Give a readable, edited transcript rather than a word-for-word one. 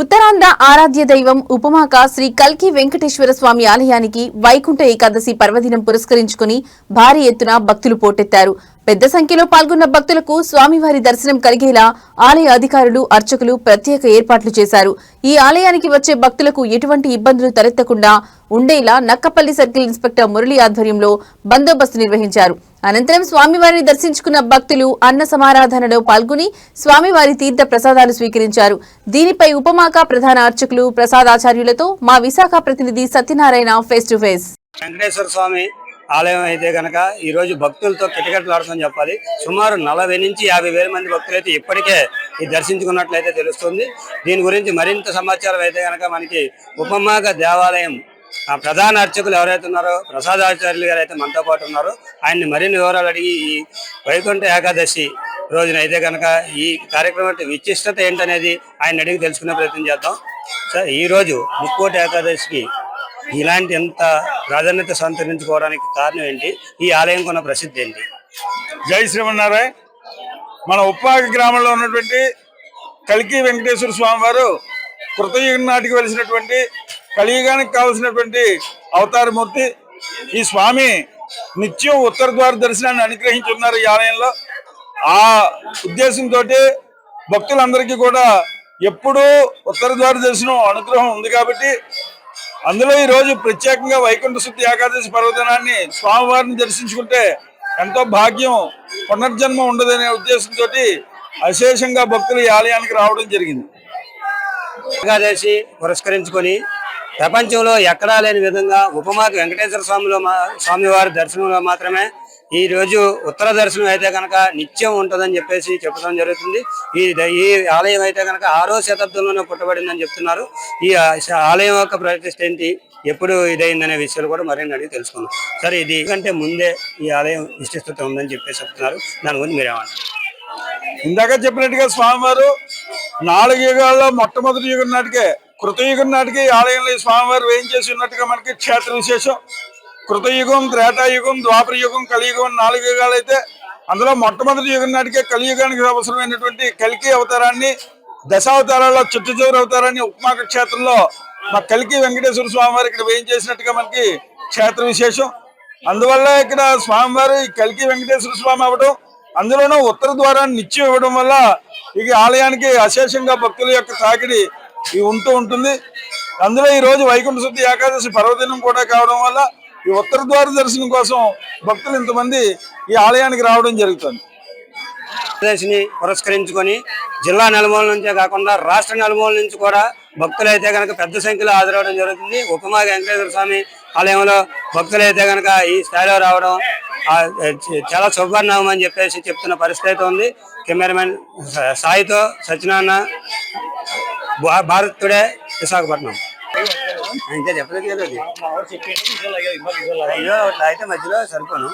ఉత్తరాంధ్ర ఆరాధ్య దైవం ఉపమాక శ్రీ కల్కి వెంకటేశ్వర స్వామి ఆలయానికి వైకుంఠ ఏకాదశి పర్వదినం పురస్కరించుకుని భారీ ఎత్తున భక్తులు పోటెత్తారు. పెద్ద సంఖ్యలో పాల్గొన్న భక్తులకు స్వామివారి దర్శనం కలిగేలా ఆలయ అధికారులు, అర్చకులు ప్రత్యేక ఏర్పాట్లు చేశారు. ఈ ఆలయానికి వచ్చే భక్తులకు ఎటువంటి ఇబ్బందులు తలెత్తకుండా ఉండేలా నక్కపల్లి సర్కిల్ ఇన్స్పెక్టర్ మురళి ఆధ్వర్యంలో బందోబస్తు నిర్వహించారు. అనంతరం స్వామివారిని దర్శించుకున్న భక్తులు అన్న సమారాధనలో పాల్గొని స్వామివారి తీర్థ ప్రసాదాలు స్వీకరించారు. దీనిపై ఉపమాక ప్రధాన అర్చకులు ప్రసాదాచార్యులతో మా విశాఖ ప్రతినిధి Satyanarayana face to face. Venkateswara Swamy ఆలయం అయితే కనుక ఈ రోజు భక్తులతో కిటకిటలాడుతుందని చెప్పాలి. సుమారు 40 నుంచి 50,000 మంది భక్తులు అయితే ఇప్పటికే ఈ దర్శించుకున్నట్లయితే తెలుస్తుంది. దీని గురించి మరింత సమాచారం అయితే కనుక మనకి ఉపమాక దేవాలయం ప్రధాన అర్చకులు ఎవరైతే ఉన్నారో ప్రసాదాచార్యులు గారు అయితే మనతో పాటు ఉన్నారో ఆయన్ని మరిన్ని వివరాలు అడిగి ఈ వైకుంఠ ఏకాదశి రోజున అయితే కనుక ఈ కార్యక్రమం విశిష్టత ఏంటనేది ఆయన అడిగి తెలుసుకునే ప్రయత్నం చేద్దాం. సార్, ఈ రోజు ముక్కోటి ఏకాదశికి ఇలాంటి ఎంత ప్రాధాన్యత సంతరించుకోవడానికి కారణం ఏంటి? ఈ ఆలయం కొన్న ప్రసిద్ధి ఏంటి? జై శ్రీమన్నారాయణ. మన ఉప్పాక గ్రామంలో ఉన్నటువంటి కల్కి వెంకటేశ్వర స్వామి వారు కృతయుగం నాటికి వెలిసినటువంటి కలియుగానికి కావలసినటువంటి అవతారమూర్తి. ఈ స్వామి నిత్యం ఉత్తర ద్వార దర్శనాన్ని అనుగ్రహించి ఉన్నారు ఈ ఆలయంలో. ఆ ఉద్దేశంతో భక్తులందరికీ కూడా ఎప్పుడూ ఉత్తర ద్వార దర్శనం అనుగ్రహం ఉంది కాబట్టి అందులో ఈ రోజు ప్రత్యేకంగా వైకుంఠ శుద్ధి ఏకాదశి పర్వదినాన్ని స్వామివారిని దర్శించుకుంటే ఎంతో భాగ్యం, పునర్జన్మ ఉండదనే ఉద్దేశంతో అశేషంగా భక్తులు ఈ ఆలయానికి రావడం జరిగింది. ఏకాదశి పురస్కరించుకొని ప్రపంచంలో ఎక్కడా లేని విధంగా ఉపమాక వెంకటేశ్వర స్వామివారి దర్శనంలో మాత్రమే ఈ రోజు ఉత్తర దర్శనం అయితే కనుక నిత్యం ఉంటుందని చెప్పేసి చెప్పడం జరుగుతుంది. ఈ ఆలయం అయితే కనుక 6వ శతాబ్దంలోనే పుట్టబడిందని చెప్తున్నారు. ఈ ఆలయం యొక్క ప్రతిష్ఠ ఏంటి, ఎప్పుడు ఇదైందనే విషయాలు కూడా మరిన్ని అడిగి తెలుసుకున్నాం. సరే, ఇది కంటే ముందే ఈ ఆలయం విశిష్టత ఉందని చెప్పేసి చెప్తున్నారు. దాని గురించి మీరేమంటారు? ఇందాక చెప్పినట్టుగా స్వామివారు 4 యుగాల్లో మొట్టమొదటి యుగం నాటికే, కృతయుగం నాటికి ఈ ఆలయంలో ఈ స్వామివారు వేయించేసి ఉన్నట్టుగా మనకి క్షేత్ర విశేషం. కృతయుగం, త్రేతాయుగం, ద్వాపర యుగం, కలియుగం 4 యుగాలు అయితే అందులో మొట్టమొదటి యుగం నాటికే కలియుగానికి అవసరమైనటువంటి కల్కి అవతారాన్ని, దశావతారాల్లో చివరి అవతారాన్ని ఉపమాక క్షేత్రంలో మా కల్కి వెంకటేశ్వర స్వామివారు ఇక్కడ వేయించేసినట్టుగా మనకి క్షేత్ర విశేషం. అందువల్ల ఇక్కడ స్వామివారు ఈ కల్కి వెంకటేశ్వర స్వామి అవ్వడం, అందులోనూ ఉత్తర ద్వారాన్ని నిత్యం ఇవ్వడం వల్ల ఈ ఆలయానికి అశేషంగా భక్తుల యొక్క తాకిడి ఉంటూ ఉంటుంది. అందులో ఈ రోజు వైకుంఠ శుద్ధి ఏకాదశి పర్వదినం కూడా కావడం వల్ల ఈ ఉత్తర ద్వార దర్శనం కోసం భక్తులు ఇంతమంది ఈ ఆలయానికి రావడం జరుగుతుంది. ఏకాదశిని పురస్కరించుకొని జిల్లా నలుమూల నుంచే కాకుండా రాష్ట్ర నలుమూల నుంచి కూడా భక్తులు అయితే కనుక పెద్ద సంఖ్యలో హాజరవడం జరుగుతుంది. ఉపమాక వెంకటేశ్వర స్వామి ఆలయంలో భక్తులు అయితే కనుక ఈ స్థాయిలో రావడం చాలా శుభపరిణామం అని చెప్పేసి చెప్తున్న పరిస్థితి అయితే ఉంది. కెమెరామెన్ సాయితో సత్యనారాయణ, భారత్ టుడే, విశాఖపట్నం. ఇంకా చెప్పలేదు కదా, అయితే మధ్యలో సరిపోను.